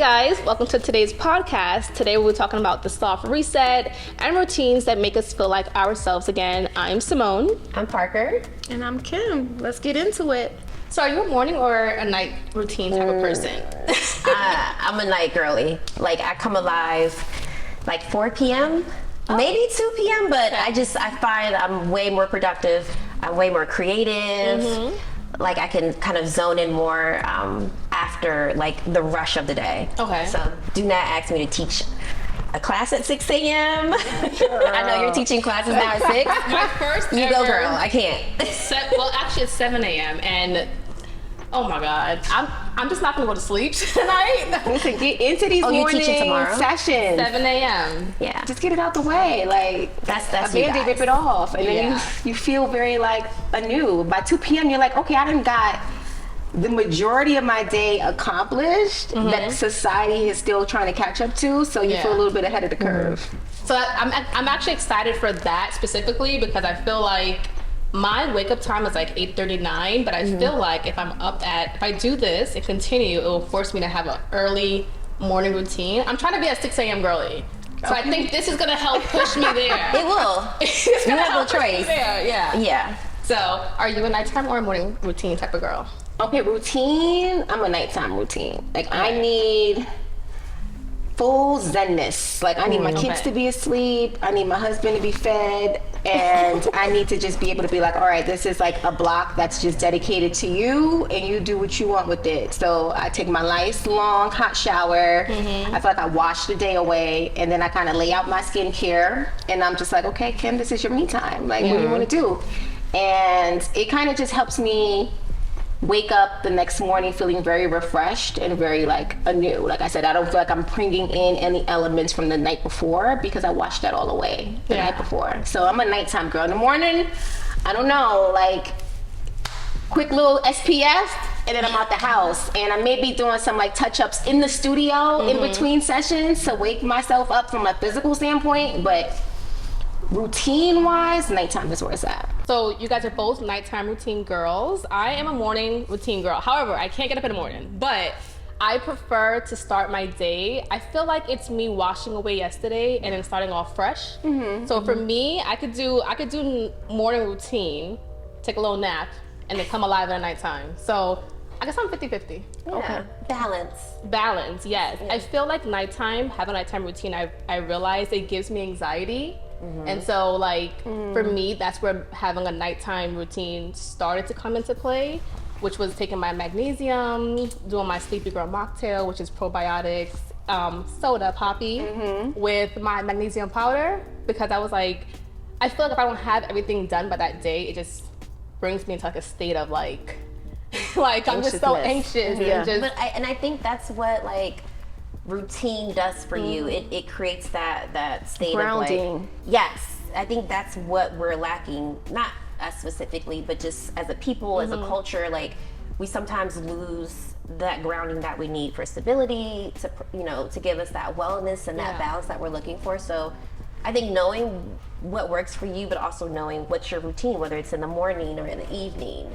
guys, welcome to today's podcast. Today we're talking about the soft reset and routines that make us feel like ourselves again. I'm Simone. I'm Parker. And I'm Kim. Let's get into it. So are you a morning or a night routine type of person? I'm a night girly. Like, I come alive like 4 p.m., maybe 2 p.m., but I find I'm way more productive. I'm way more creative. Like, I can kind of zone in more after like the rush of the day. Okay. So do not ask me to teach a class at 6 a.m. I know you're teaching classes now at 6. my first You ever, go, girl. I can't. well, actually it's 7 a.m. and oh my God, I'm just not gonna go to sleep tonight. Listen, get into these you're morning teaching tomorrow? sessions. 7 a.m. Yeah. Just get it out the way. Like, That's a you Band-Aid, guys. rip it off. And then Yeah. you feel very like anew. By 2 p.m. you're like, okay, I done got the majority of my day accomplished that society is still trying to catch up to. So you feel a little bit ahead of the curve. So I'm actually excited for that specifically because I feel like my wake up time is like 8:39, but I feel like if I do this and continue, it will force me to have an early morning routine. I'm trying to be a 6 a.m. girly. So I think this is gonna help push me there. It will. It's You gonna have no help push me choice. there, yeah. Yeah. So are you a nighttime or a morning routine type of girl? Okay, routine. I'm a nighttime routine. Like, I need full zenness. Like, I need my kids to be asleep. I need my husband to be fed. And I need to just be able to be like, all right, this is like a block that's just dedicated to you and you do what you want with it. So I take my nice long hot shower. I feel like I wash the day away and then I kind of lay out my skincare and I'm just like, okay, Kim, this is your me time. Like, what do you want to do? And it kind of just helps me wake up the next morning feeling very refreshed and very like anew. Like I said, I don't feel like I'm bringing in any elements from the night before because I washed that all away the night before. So I'm a nighttime girl. In the morning, I don't know, like quick little SPF and then I'm out the house. And I may be doing some like touch-ups in the studio in between sessions to wake myself up from a physical standpoint, but routine-wise, nighttime is where it's at. So you guys are both nighttime routine girls. I am a morning routine girl. However, I can't get up in the morning, but I prefer to start my day. I feel like it's me washing away yesterday and then starting off fresh. So for me, I could do morning routine, take a little nap, and then come alive at nighttime. So I guess I'm 50-50. Yeah. Okay. Balance, yes. I feel like have a nighttime routine, I realize it gives me anxiety. And so like for me, that's where having a nighttime routine started to come into play, which was taking my magnesium, doing my Sleepy Girl mocktail, which is probiotics, soda, poppy, with my magnesium powder, because I was like, I feel like if I don't have everything done by that day, it just brings me into like a state of like I'm just so anxious. And just, But I think that's what like routine does for you. It creates that state Grounding. of like, yes, I think that's what we're lacking, not us specifically, but just as a people, as a culture. Like, we sometimes lose that grounding that we need for stability, to give us that wellness and that balance that we're looking for. So I think knowing what works for you, but also knowing what's your routine, whether it's in the morning or in the evening,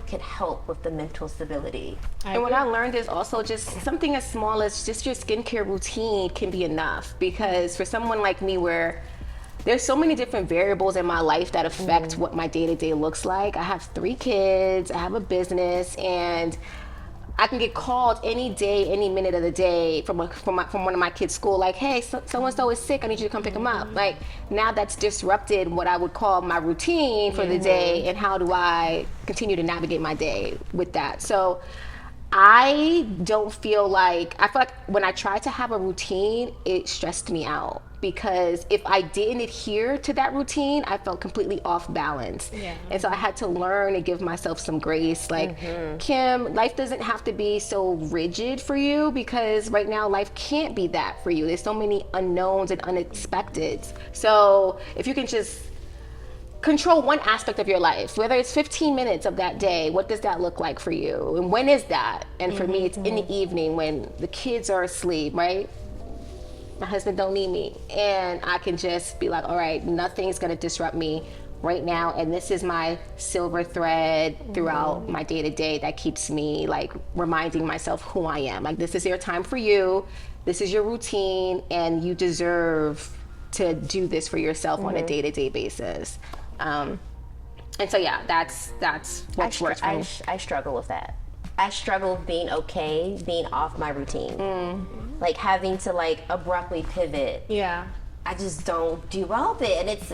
can help with the mental stability. And what I learned is also just something as small as just your skincare routine can be enough, because for someone like me where there's so many different variables in my life that affect what my day-to-day looks like. I have 3 kids, I have a business, and I can get called any day, any minute of the day from one of my kids' school, like, hey, so-and-so is sick, I need you to come pick him up. Like, now that's disrupted what I would call my routine for the day, and how do I continue to navigate my day with that? So I don't feel like, I feel like when I tried to have a routine, it stressed me out. Because if I didn't adhere to that routine, I felt completely off balance. And so I had to learn and give myself some grace. Like, Kim, life doesn't have to be so rigid for you, because right now life can't be that for you. There's so many unknowns and unexpecteds. So if you can just control one aspect of your life, whether it's 15 minutes of that day, what does that look like for you? And when is that? And for me, it's in the evening when the kids are asleep, right? My husband don't need me, and I can just be like, all right, nothing's gonna disrupt me right now, and this is my silver thread throughout my day-to-day that keeps me like reminding myself who I am. Like, this is your time for you, this is your routine, and you deserve to do this for yourself on a day-to-day basis. And so yeah, that's what's worked for me. I struggle with that. I struggle being okay being off my routine. Like having to like abruptly pivot. Yeah. I just don't do well with it. And it's,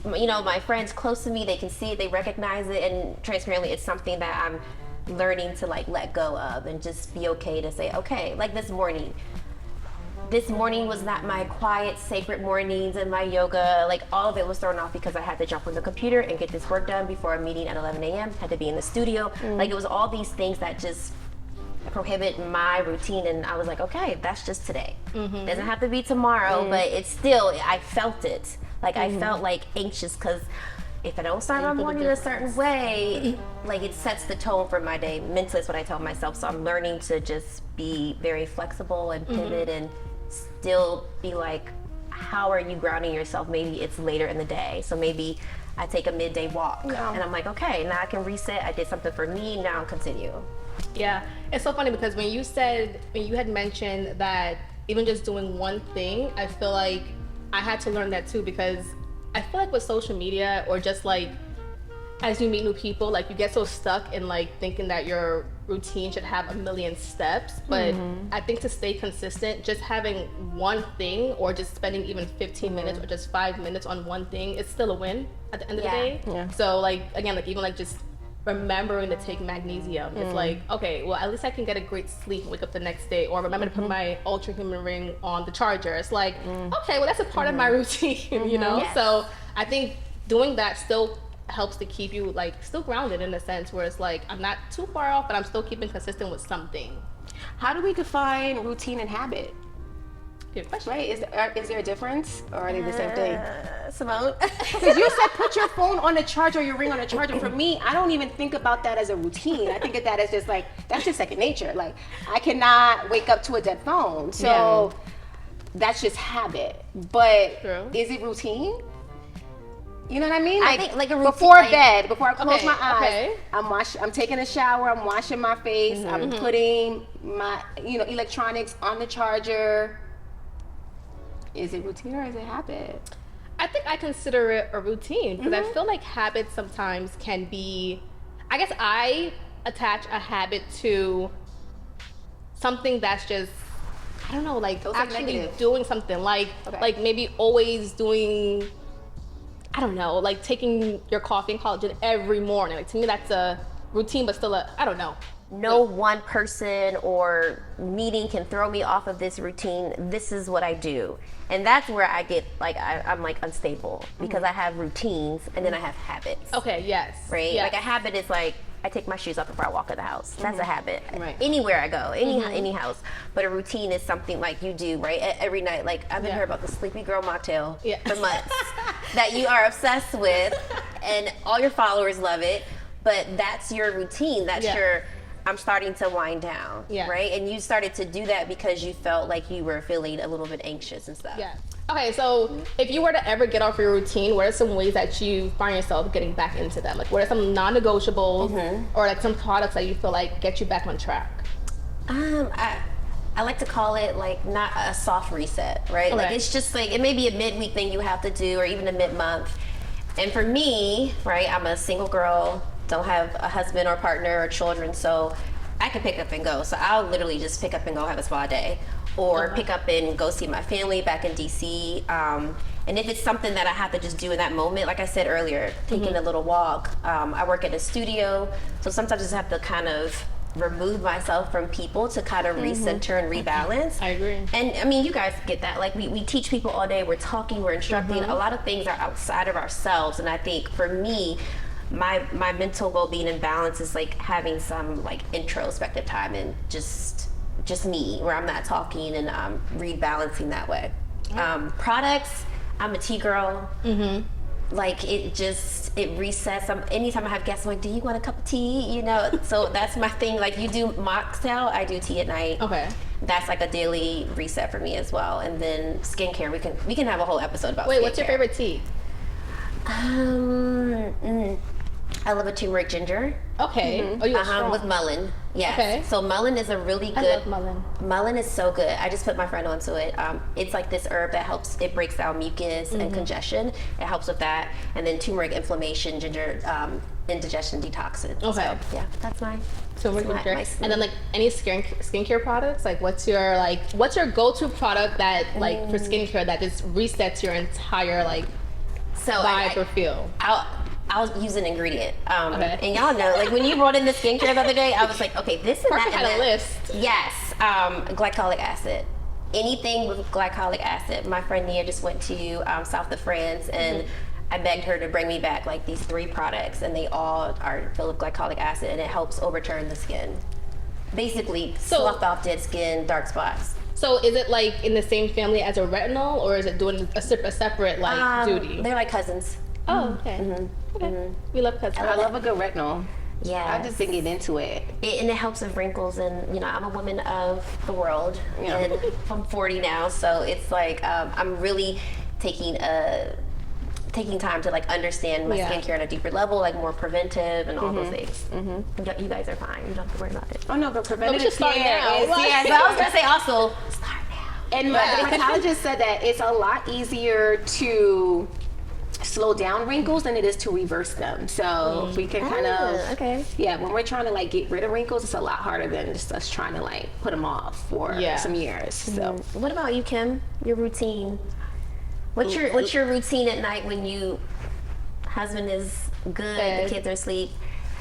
you know, my friends close to me, they can see it, they recognize it, and transparently it's something that I'm learning to like let go of and just be okay to say, okay, like this morning was not my quiet, sacred mornings and my yoga. Like all of it was thrown off because I had to jump on the computer and get this work done before a meeting at 11 a.m. Had to be in the studio. Like it was all these things that just prohibit my routine. And I was like, okay, that's just today. Doesn't have to be tomorrow, but it's still, I felt it. Like I felt like anxious because if I don't start my morning a certain way, like it sets the tone for my day. Mentally is what I tell myself. So I'm learning to just be very flexible and pivot and still be like, how are you grounding yourself? Maybe it's later in the day. So maybe I take a midday walk and I'm like, okay, now I can reset. I did something for me, now I'll continue. Yeah, it's so funny because when you had mentioned that even just doing one thing, I feel like I had to learn that too, because I feel like with social media or just like as you meet new people, like you get so stuck in like thinking that your routine should have a million steps, but I think to stay consistent, just having one thing or just spending even 15 minutes or just 5 minutes on one thing, it's still a win at the end of the day. So like again, like even like just remembering to take magnesium, it's like, okay, well at least I can get a great sleep and wake up the next day, or remember to put my ultra human ring on the charger. It's like, okay, well that's a part of my routine, you know? So I think doing that still helps to keep you like still grounded in a sense where it's like I'm not too far off, but I'm still keeping consistent with something. How do we define routine and habit? Good question. Right? Is there a difference, or are they the same thing? Simone? Because you said put your phone on a charger, or your ring on a charger. For me, I don't even think about that as a routine. I think of that as just like, that's just second nature. Like I cannot wake up to a dead phone. So that's just habit. But is it routine? You know what I mean? I think like a routine, before like, bed, before I close my eyes, I'm taking a shower, I'm washing my face, I'm putting my electronics on the charger. Is it routine or is it habit? I think I consider it a routine because I feel like habits sometimes can be, I guess I attach a habit to something that's just, I don't know, like those actually doing something like maybe always doing, I don't know, like taking your coffee and collagen every morning. Like to me that's a routine, but still I don't know. No one person or meeting can throw me off of this routine. This is what I do. And that's where I get like, I'm like unstable because I have routines and then I have habits. Okay, yes. Right? Yes. Like a habit is like, I take my shoes off before I walk in the house. That's a habit. Right. Anywhere I go, any house. But a routine is something like you do, right? Every night. Like I've been heard about the Sleepy Girl mocktail for months that you are obsessed with and all your followers love it. But that's your routine. That's your, I'm starting to wind down, right? And you started to do that because you felt like you were feeling a little bit anxious and stuff. Yeah. Okay, so if you were to ever get off your routine, what are some ways that you find yourself getting back into them? Like what are some non-negotiables or like some products that you feel like get you back on track? I like to call it like not a soft reset, right? Like it's just like, it may be a midweek thing you have to do or even a mid-month. And for me, right, I'm a single girl, don't have a husband or partner or children, so I can pick up and go. So I'll literally just pick up and go have a spa day or pick up and go see my family back in DC. And if it's something that I have to just do in that moment, like I said earlier, taking a little walk. I work at a studio, so sometimes I just have to kind of remove myself from people to kind of recenter and rebalance. I agree. And I mean, you guys get that. Like we teach people all day, we're talking, we're instructing. A lot of things are outside of ourselves. And I think for me, my mental well-being and balance is like having some like introspective time and just me, where I'm not talking and rebalancing that way. Products, I'm a tea girl. Like it resets. Anytime I have guests, I'm like, do you want a cup of tea? You know, so that's my thing. Like you do mocktail, I do tea at night. Okay. That's like a daily reset for me as well. And then skincare, we can have a whole episode about skincare. Wait, what's your favorite tea? I love a turmeric ginger. Okay. Oh, you're strong. With mullein. Yes. Okay. So mullein is a really good. I love mullein. Mullein is so good. I just put my friend onto it. It's like this herb that helps. It breaks down mucus and congestion. It helps with that. And then turmeric, inflammation, ginger, indigestion, detoxin. Okay. So, yeah, that's mine. Turmeric my ginger. sleep. And then like any skincare products. Like what's your go-to product that like for skincare that just resets your entire like vibe or feel? I'll use an ingredient. Okay. And y'all know, like when you brought in the skincare the other day, I was like, okay, this and Parker that. had a list. Yes. Glycolic acid. Anything with glycolic acid. My friend Nia just went to south of France, and I begged her to bring me back like these 3 products, and they all are filled with glycolic acid, and it helps overturn the skin. Basically, slough off dead skin, dark spots. So is it like in the same family as a retinol, or is it doing a separate like duty? They're like cousins. Oh, okay. Okay. We love cousins. I love a good retinol. Yeah. I've just been getting into it. And it helps with wrinkles, and you know, I'm a woman of the world, and I'm 40 now, so it's like I'm really taking time to like understand my skincare on a deeper level, like more preventive and all those things. You guys are fine. You don't have to worry about it. Oh no, but preventative should start care now. is Yeah, so I was gonna say also start now. And my dermatologist said that it's a lot easier to slow down wrinkles than it is to reverse them. So we can kind of, when we're trying to like get rid of wrinkles, it's a lot harder than just us trying to like put them off for some years. So what about you, Kim? Your routine? What's your routine at night when you husband is good, the kids are asleep?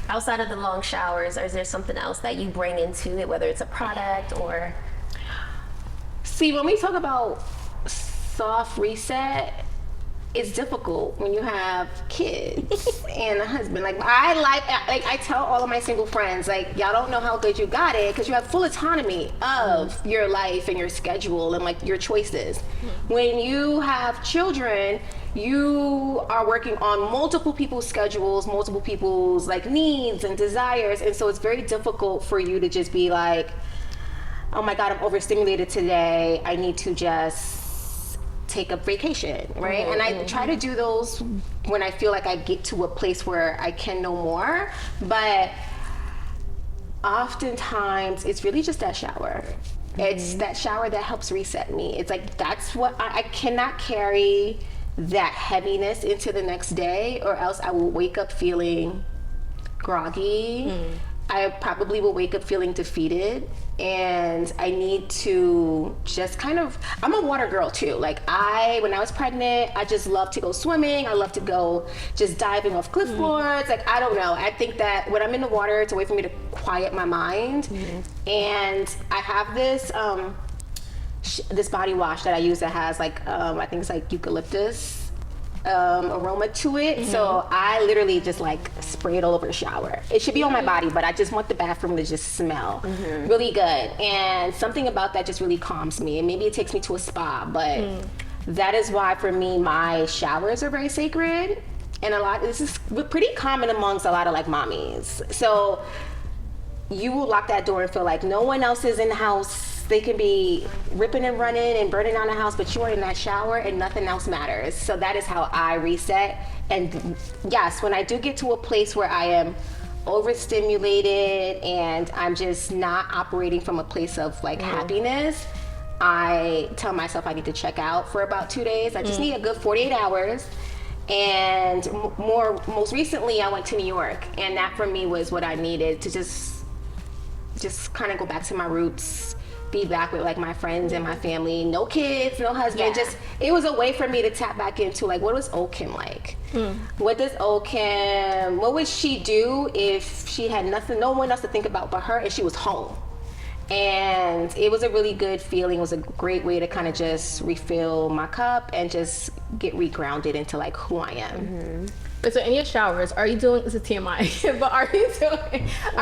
Outside of the long showers, or is there something else that you bring into it, whether it's a product or? See, when we talk about soft reset, it's difficult when you have kids and a husband. Like I tell all of my single friends, like, y'all don't know how good you got it because you have full autonomy of your life and your schedule and like your choices. When you have children, you are working on multiple people's schedules, multiple people's like needs and desires, and so it's very difficult for you to just be like, oh my God, I'm overstimulated today. I need to just take a vacation, right? And I try to do those when I feel like I get to a place where I can know more, but oftentimes it's really just that shower. It's that shower that helps reset me. It's like, that's what I cannot carry that heaviness into the next day, or else I will wake up feeling groggy. I probably will wake up feeling defeated, and I need to just kind of, I'm a water girl too. Like when I was pregnant, I just love to go swimming. I love to go just diving off cliff boards. Like, I don't know. I think that when I'm in the water, it's a way for me to quiet my mind. And I have this, this body wash that I use that has like, I think it's like eucalyptus aroma to it. So I literally just like spray it all over the shower. It should be on my body, but I just want the bathroom to just smell really good. And something about that just really calms me. And maybe it takes me to a spa, but that is why for me, my showers are very sacred. And this is pretty common amongst a lot of like mommies. So you will lock that door and feel like no one else is in the house. They can be ripping and running and burning down the house, but you are in that shower and nothing else matters. So that is how I reset. And yes, when I do get to a place where I am overstimulated and I'm just not operating from a place of like happiness, I tell myself I need to check out for about 2 days. I just need a good 48 hours. And most recently I went to New York, and that for me was what I needed to just kind of go back to my roots, be back with like my friends and my family, no kids, no husband. Just, it was a way for me to tap back into like, what was old Kim like? What would she do if she had no one else to think about but her, and she was home? And it was a really good feeling. It was a great way to kind of just refill my cup and just get regrounded into like who I am. So in your showers, are you doing, this is TMI, but are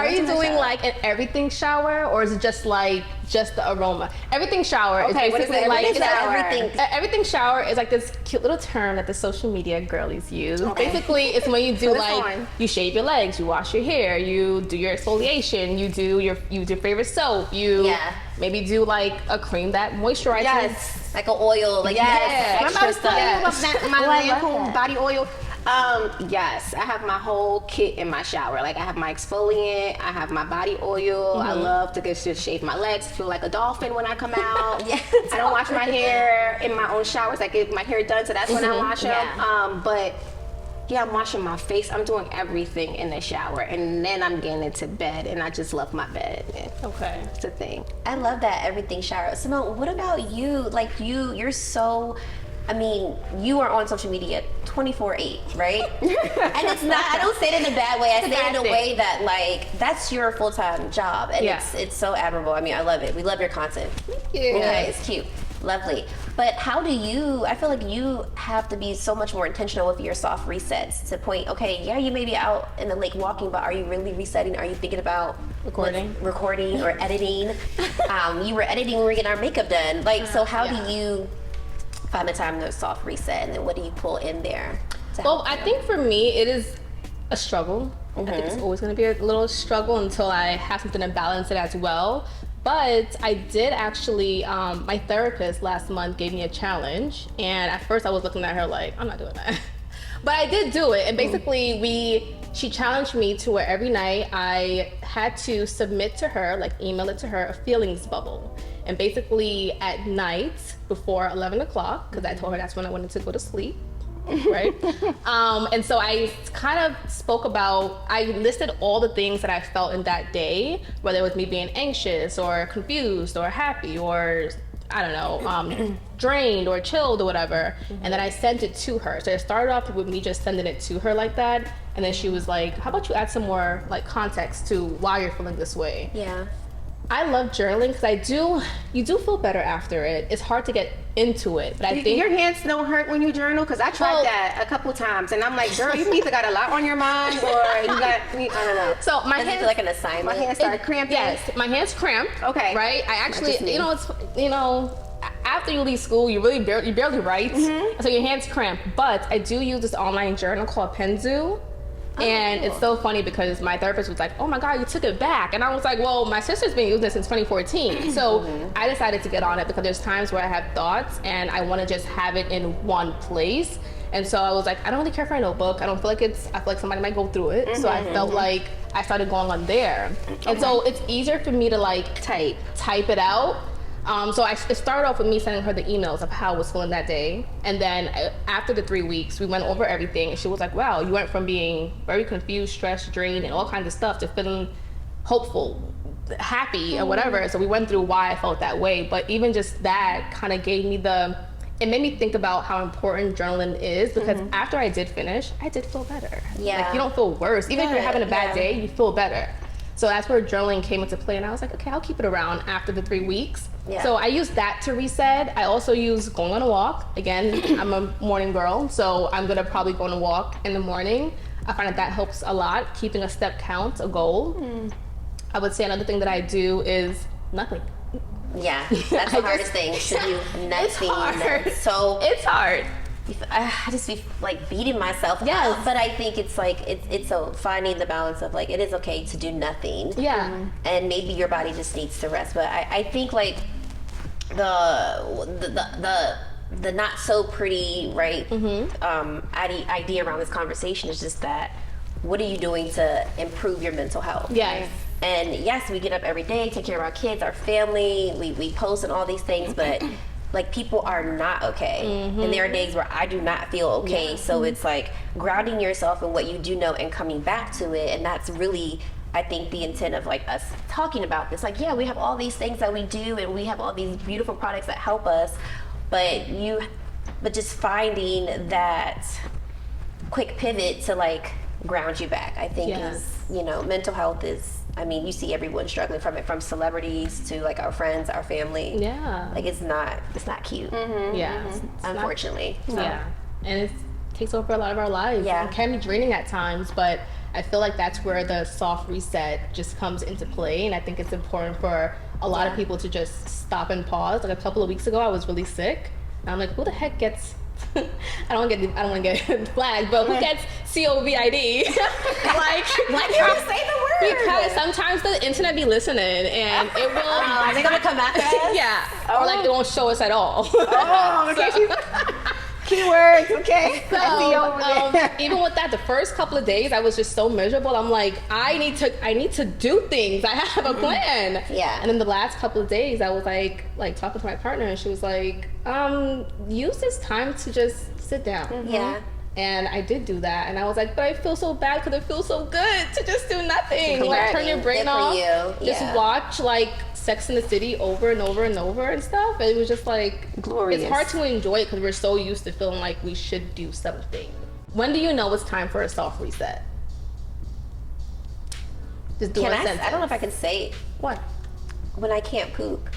you doing like an everything shower, or is it just the aroma? Everything shower is basically like everything shower is like this cute little term that the social media girlies use. Basically, it's when you do you shave your legs, you wash your hair, you do your exfoliation, you do your favorite soap, you maybe do like a cream that moisturizes. Like an oil, like extra stuff. My Lancome body oil. Yes, I have my whole kit in my shower. Like I have my exfoliant, I have my body oil. I love to just shave my legs, feel like a dolphin when I come out. I don't wash my hair in my own showers. I get my hair done, so that's when I wash them. But yeah, I'm washing my face. I'm doing everything in the shower, and then I'm getting into bed, and I just love my bed. Okay, it's a thing. I love that everything shower. Simone, what about you? Like you're so. I mean, you are on social media 24/8, right? And it's not, I don't say it in a bad way. I say it in a way that, like, that's your full-time job. And it's so admirable. I mean, I love it. We love your content. Thank you. Okay, it's cute. Lovely. But how do you, I feel like you have to be so much more intentional with your soft resets to point, okay, yeah, you may be out in the lake walking, but are you really resetting? Are you thinking about recording or editing? You were editing when we were getting our makeup done. Like, so how do you find the time to soft reset, and then what do you pull in there? Well, I think for me, it is a struggle. I think it's always going to be a little struggle until I have something to balance it as well. But I did actually, my therapist last month gave me a challenge, and at first I was looking at her like, I'm not doing that. But I did do it, and basically she challenged me to where every night I had to submit to her, like email it to her, a feelings bubble. And basically at night before 11 o'clock, because I told her that's when I wanted to go to sleep, right? And so I kind of spoke about, I listed all the things that I felt in that day, whether it was me being anxious or confused or happy or, I don't know, drained or chilled or whatever. And then I sent it to her. So it started off with me just sending it to her like that. And then she was like, how about you add some more like context to why you're feeling this way? Yeah. I love journaling because you do feel better after it. It's hard to get into it, but I think your hands don't hurt when you journal, because I tried that a couple times, and I'm like, girl, you either got a lot on your mind or you got, I don't know. So my hands, like an assignment. My hands started cramping. Yes, my hands cramped. Okay. Right. I actually, after you leave school, you barely write, so your hands cramp. But I do use this online journal called Penzu. And it's so funny because my therapist was like, oh my God, you took it back. And I was like, well, my sister's been using this since 2014. So I decided to get on it because there's times where I have thoughts and I want to just have it in one place. And so I was like, I don't really care for a notebook. I feel like somebody might go through it. So I felt like I started going on there. And so it's easier for me to like type it out. So it started off with me sending her the emails of how I was feeling that day. And then after the 3 weeks, we went over everything. And she was like, wow, you went from being very confused, stressed, drained, and all kinds of stuff to feeling hopeful, happy, or whatever. So we went through why I felt that way. But even just that kind of gave me it made me think about how important journaling is, because after I did finish, I did feel better. Yeah. Like, you don't feel worse. Even if you're having a bad day, you feel better. So that's where journaling came into play, and I was like, okay, I'll keep it around after the 3 weeks. Yeah. So I use that to reset. I also use going on a walk. Again, I'm a morning girl, so I'm gonna probably go on a walk in the morning. I find that helps a lot, keeping a step count, a goal. I would say another thing that I do is nothing. Yeah, that's the hardest thing to do. Nothing. It's hard. So it's hard. I just be like beating myself up, but I think it's like it's so finding the balance of like it is okay to do nothing. Yeah. And maybe your body just needs to rest. But I think like the not so pretty idea around this conversation is just that what are you doing to improve your mental health? Yes. And yes, we get up every day, take care of our kids, our family, we post and all these things, but like people are not okay. And there are days where I do not feel okay. So it's like grounding yourself in what you do know and coming back to it. And that's really, I think, the intent of like us talking about this. Like, yeah, we have all these things that we do and we have all these beautiful products that help us, but just finding that quick pivot to like ground you back, I think is, mental health is, I mean, you see everyone struggling from it, from celebrities to like our friends, our family. Yeah. Like it's not cute. Yeah. Unfortunately. Yeah. And it takes over a lot of our lives. Yeah. It can be draining at times, but I feel like that's where the soft reset just comes into play. And I think it's important for a lot of people to just stop and pause. Like a couple of weeks ago, I was really sick. And I'm like, who the heck gets I don't want to get flagged, but who gets COVID? Like you say the word. Because sometimes the internet be listening and it will. Are they gonna come after us? Yeah. Or like it won't show us at all. Oh, okay. Keywords, okay? So even with that, the first couple of days, I was just so miserable. I'm like, I need to do things. I have a plan. Yeah. And then the last couple of days, I was like talking to my partner, and she was like, use this time to just sit down. Yeah. And I did do that, and I was like, but I feel so bad because it feels so good to just do nothing. Right. Like, turn your brain Good for off. you. Just Yeah. watch like Sex in the City over and over and over and stuff. It was just like Glorious. It's hard to enjoy it because we're so used to feeling like we should do something. When do you know it's time for a soft reset? Just do Can a I? sentence. I don't know if I can say it. What? When I can't poop.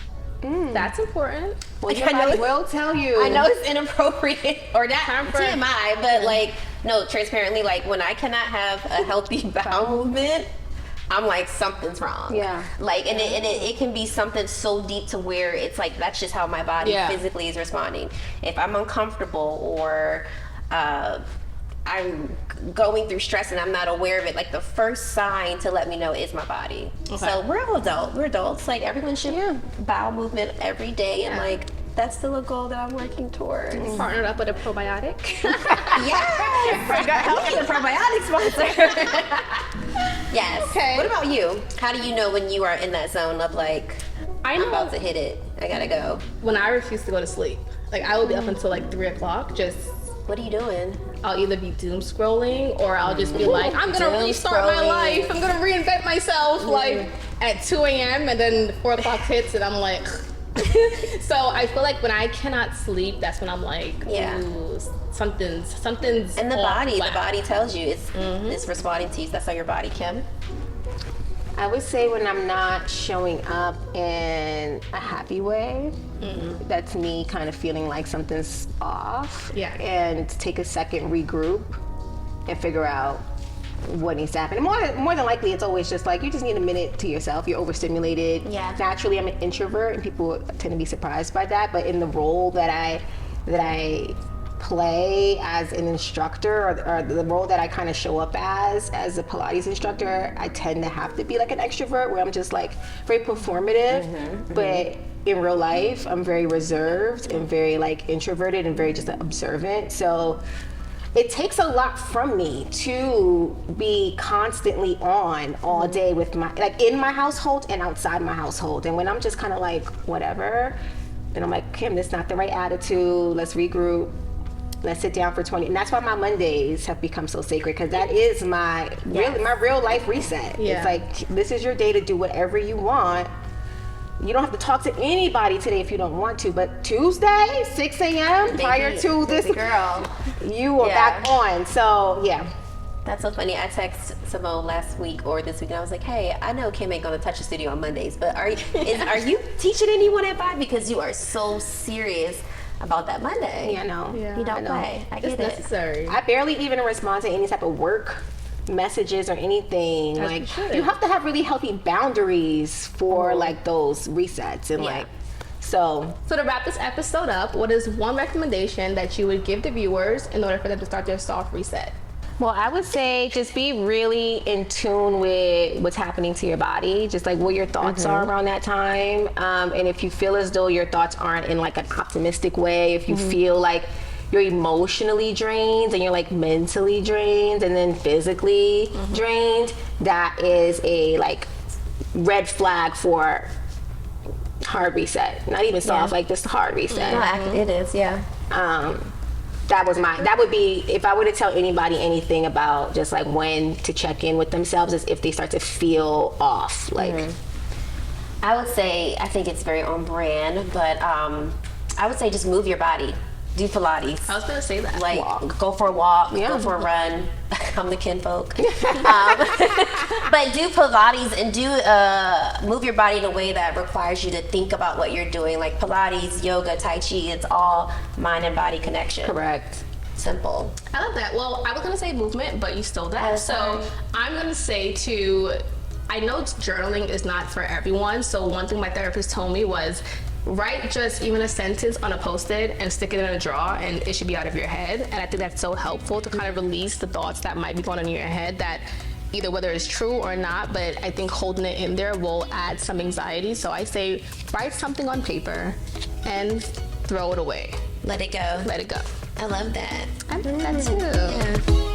That's important. Well, your I know body will tell you. I know it's inappropriate or not Time for- TMI, but like, no, transparently, like when I cannot have a healthy bowel movement, I'm like, something's wrong. Yeah. Like, and it can be something so deep to where it's like, that's just how my body physically is responding. If I'm uncomfortable or I'm going through stress and I'm not aware of it, like the first sign to let me know is my body. Okay. So we're adults. Like everyone should bowel movement every day, and like that's still a goal that I'm working towards. Partnered up with a probiotic. Yes, I got help with a probiotic sponsor. Yes. Okay. What about you? How do you know when you are in that zone of like, I'm about to hit it, I gotta go? When I refuse to go to sleep, like I will be up until like 3 o'clock. Just What are you doing? I'll either be doom scrolling or I'll just be like, I'm gonna Doom restart my scrolling. life. I'm gonna reinvent myself like at 2 a.m. and then 4 o'clock hits and I'm like, so I feel like when I cannot sleep, that's when I'm like, ooh, something's And the off body whack. tells you it's responding to you. That's how your body, Kim. I would say when I'm not showing up in a happy way, that's me kind of feeling like something's off. Yeah. And take a second, regroup, and figure out what needs to happen. And more than likely, it's always just like you just need a minute to yourself. You're overstimulated. Yeah. Naturally, I'm an introvert, and people tend to be surprised by that. But in the role that I play as an instructor, or the role that I kind of show up as a Pilates instructor, I tend to have to be like an extrovert where I'm just like very performative, but in real life I'm very reserved and very like introverted and very just observant. So it takes a lot from me to be constantly on all day with my, like in my household and outside my household. And when I'm just kind of like whatever, and I'm like, Kim, that's not the right attitude, let's regroup. Let's sit down for 20. And that's why my Mondays have become so sacred, because that is my real life reset. Yeah. It's like, this is your day to do whatever you want. You don't have to talk to anybody today if you don't want to, but Tuesday, 6 a.m. prior to this, girl, you are back on. So yeah. That's so funny. I texted Simone last week or this week, and I was like, "Hey, I know Kim ain't gonna touch the studio on Mondays, but are you teaching anyone at 5? Because you are so serious about that Monday." Yeah, I know. Yeah. You don't I know. play. I It's get it. necessary. I barely even respond to any type of work messages or anything. As Like, you should. you have to have really healthy boundaries for like those resets and like, so So to wrap this episode up, what is one recommendation that you would give the viewers in order for them to start their soft reset? well, I would say just be really in tune with what's happening to your body, just like what your thoughts are around that time. And if you feel as though your thoughts aren't in like an optimistic way, if you feel like you're emotionally drained and you're like mentally drained and then physically drained, that is a like red flag for hard reset. Not even soft, like just hard reset. No, it is, yeah. That would be, if I were to tell anybody anything about just like when to check in with themselves, is if they start to feel off. Like, I would say, I think it's very on brand, but I would say just move your body. Do Pilates. I was gonna say that. Like, go for a walk, Yeah. go for a run. I'm the kinfolk. But do Pilates and do move your body in a way that requires you to think about what you're doing. Like Pilates, yoga, Tai Chi, it's all mind and body connection. correct. Simple. I love that. Well, I was gonna say movement, but you stole that. That's So fine. I'm gonna say I know journaling is not for everyone. So one thing my therapist told me was, write just even a sentence on a Post-it and stick it in a drawer, and it should be out of your head. And I think that's so helpful to kind of release the thoughts that might be going on in your head, that either whether it's true or not, but I think holding it in there will add some anxiety. So I say write something on paper and throw it away. Let it go. Let it go. I love that. I love that too. Yeah.